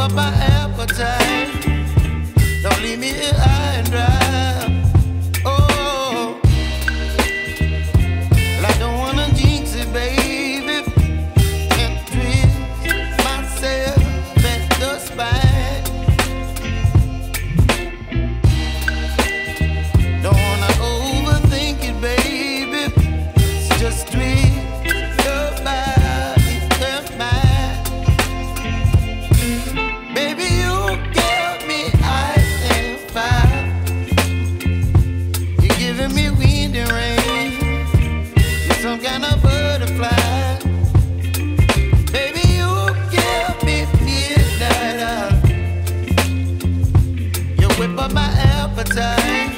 up my appetite. Don't leave me here high and dry. Oh, well, I don't wanna jinx it, baby, and twist myself at the spine. Don't wanna overthink it, baby. It's just twist your body and mine. Baby, you give me ice and fire. You're giving me wind and rain. You're some kind of butterfly. Baby, you give me midnight. You whip up my appetite.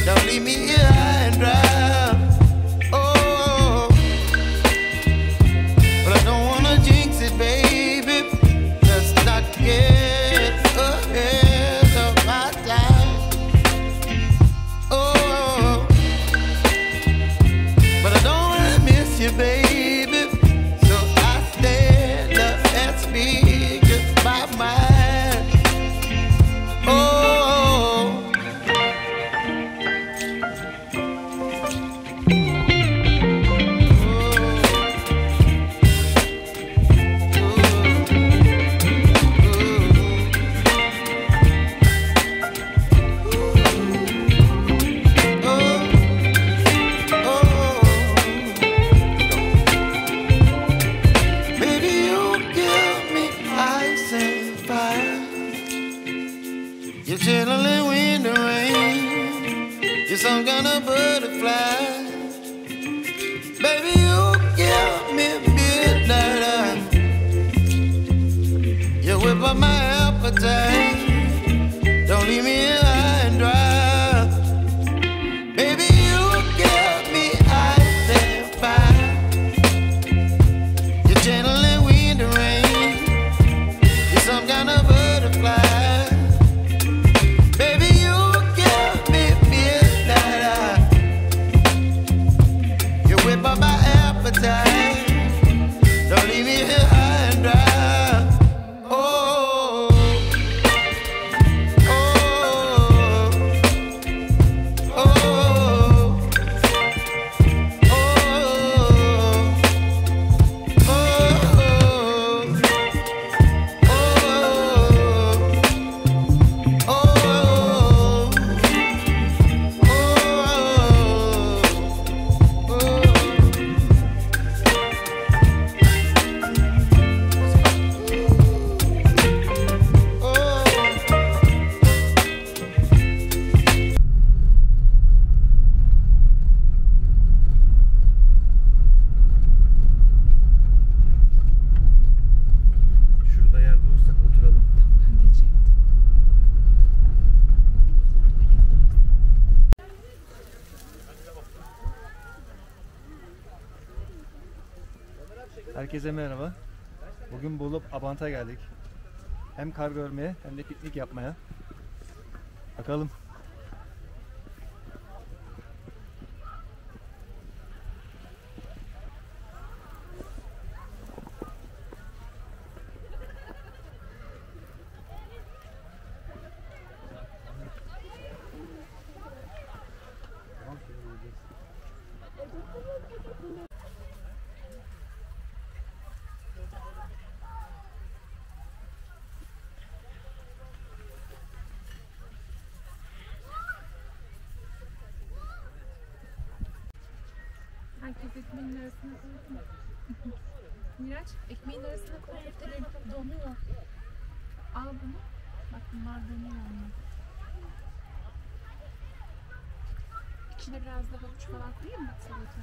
Don't leave me here high and dry. Oh, but I don't wanna jinx it, baby. Let's not get ahead of my time. Oh, but I don't wanna miss you, baby. So I stand up and speak my mind. Oh. Baby, you give me ice and fire. You're chilling wind and rain. You're some kind of butterfly. Baby, you give me midnight. You whip up my appetite. Don't leave me here high and dry. Baby, you give me ice and fire. You're channeling wind and rain. You're some kind of butterfly. Baby, you give me midnight. You whip up my appetite. Don't leave me here high and dry. Oh, oh, oh, oh, Şurada yer bulursak oturalım. Herkese merhaba. Bugün Bolu Abant'a geldik. Hem kar görmeye hem de piknik yapmaya. Bakalım. Herkes ekmeğin arasına koydu. Miraç, ekmeğin arasına koy. Telefon donuyor. Al bunu. Bak bunlar donuyor. İçine biraz da havuç falan koyayım mı salata?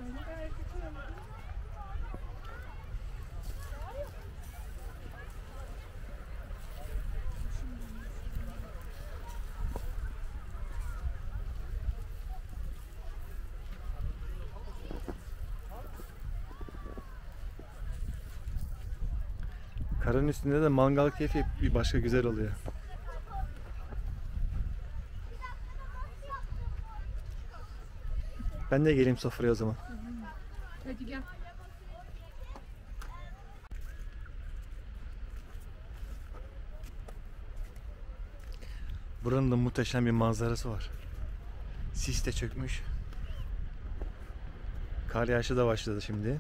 Öyle gayet güzel. Karın üstünde de mangal keyfi bir başka güzel oluyor. Ben de geleyim sofraya o zaman. Hadi gel. Buranın da muhteşem bir manzarası var. Sis de çökmüş. Kar yağışı da başladı şimdi.